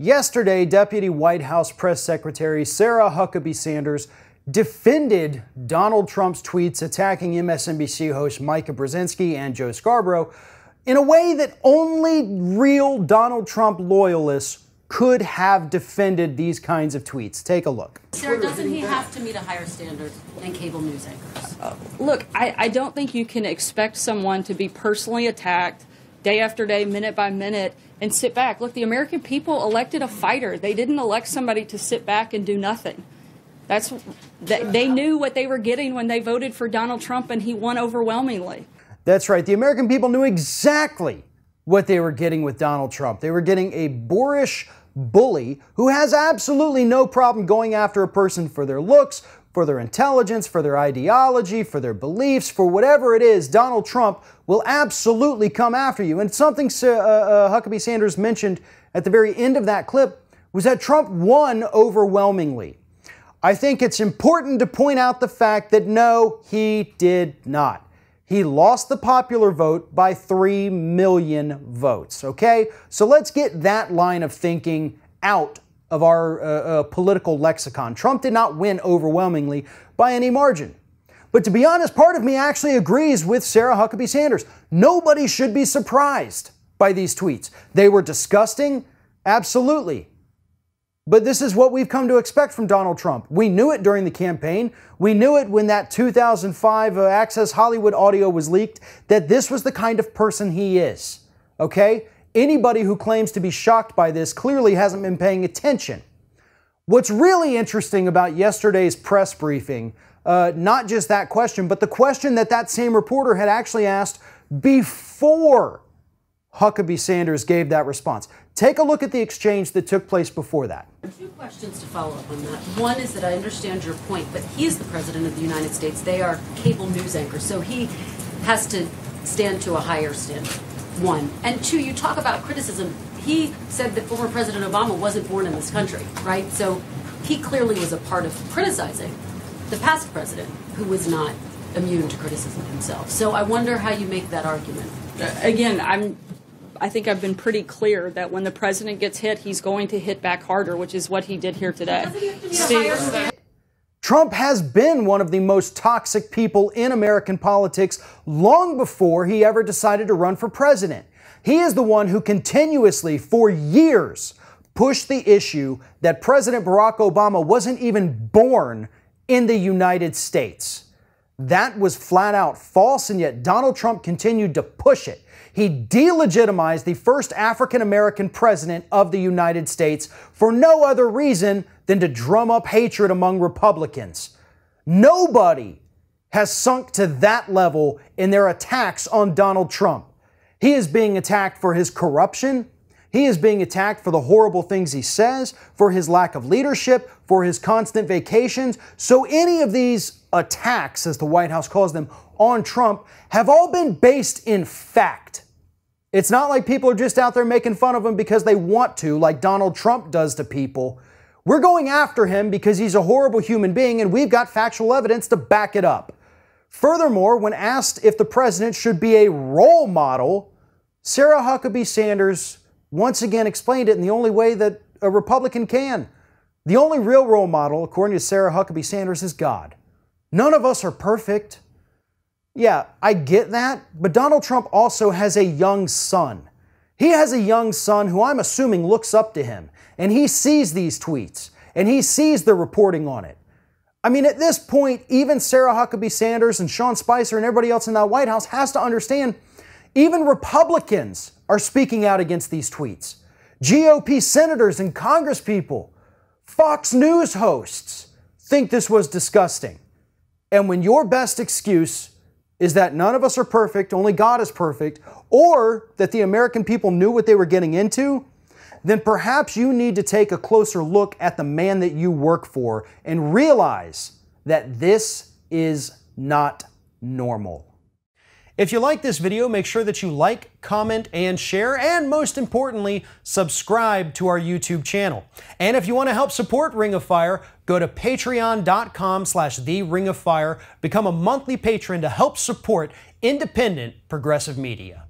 Yesterday, Deputy White House Press Secretary Sarah Huckabee Sanders defended Donald Trump's tweets attacking MSNBC host Micah Brzezinski and Joe Scarborough in a way that only real Donald Trump loyalists could have defended these kinds of tweets. Take a look. Sarah, doesn't he have to meet a higher standard than cable news anchors? Look, I don't think you can expect someone to be personally attacked day after day, minute by minute, and sit back. Look, the American people elected a fighter. They didn't elect somebody to sit back and do nothing. They knew what they were getting when they voted for Donald Trump, and he won overwhelmingly. That's right. The American people knew exactly what they were getting with Donald Trump. They were getting a boorish bully who has absolutely no problem going after a person for their looks, for their intelligence, for their ideology, for their beliefs, for whatever it is. Donald Trump will absolutely come after you. And something Huckabee Sanders mentioned at the very end of that clip was that Trump won overwhelmingly. I think it's important to point out the fact that no, he did not. He lost the popular vote by 3 million votes, okay? So let's get that line of thinking out of our political lexicon. Trump did not win overwhelmingly by any margin. But to be honest, part of me actually agrees with Sarah Huckabee Sanders. Nobody should be surprised by these tweets. They were disgusting, absolutely. But this is what we've come to expect from Donald Trump. We knew it during the campaign. We knew it when that 2005 Access Hollywood audio was leaked, that this was the kind of person he is, okay? Anybody who claims to be shocked by this clearly hasn't been paying attention. What's really interesting about yesterday's press briefing, not just that question, but the question that same reporter had actually asked before Huckabee Sanders gave that response. Take a look at the exchange that took place before that. Two questions to follow up on that. One is that I understand your point, but he is the president of the United States. They are cable news anchors, so he has to stand to a higher standard. One. And two, you talk about criticism. He said that former President Obama wasn't born in this country, right? So he clearly was a part of criticizing the past president, who was not immune to criticism himself. So I wonder how you make that argument. Again, I think I've been pretty clear that when the president gets hit, he's going to hit back harder, which is what he did here today. Trump has been one of the most toxic people in American politics long before he ever decided to run for president. He is the one who continuously, for years, pushed the issue that President Barack Obama wasn't even born in the United States. That was flat out false, and yet Donald Trump continued to push it. He delegitimized the first African-American president of the United States for no other reason than to drum up hatred among Republicans. Nobody has sunk to that level in their attacks on Donald Trump. He is being attacked for his corruption. He is being attacked for the horrible things he says, for his lack of leadership, for his constant vacations. So any of these attacks, as the White House calls them, on Trump have all been based in fact. It's not like people are just out there making fun of him because they want to, like Donald Trump does to people. We're going after him because he's a horrible human being, and we've got factual evidence to back it up. Furthermore, when asked if the president should be a role model, Sarah Huckabee Sanders once again explained it in the only way that a Republican can. The only real role model, according to Sarah Huckabee Sanders, is God. None of us are perfect. Yeah, I get that, but Donald Trump also has a young son. He has a young son who I'm assuming looks up to him, and he sees these tweets, and he sees the reporting on it. I mean, at this point, even Sarah Huckabee Sanders and Sean Spicer and everybody else in that White House has to understand even Republicans are speaking out against these tweets. GOP senators and congresspeople, Fox News hosts think this was disgusting. And when your best excuse is that none of us are perfect, only God is perfect, or that the American people knew what they were getting into, then perhaps you need to take a closer look at the man that you work for and realize that this is not normal. If you like this video, make sure that you like, comment, and share, and most importantly, subscribe to our YouTube channel. And if you want to help support Ring of Fire, go to patreon.com/TheRingOfFire, become a monthly patron to help support independent progressive media.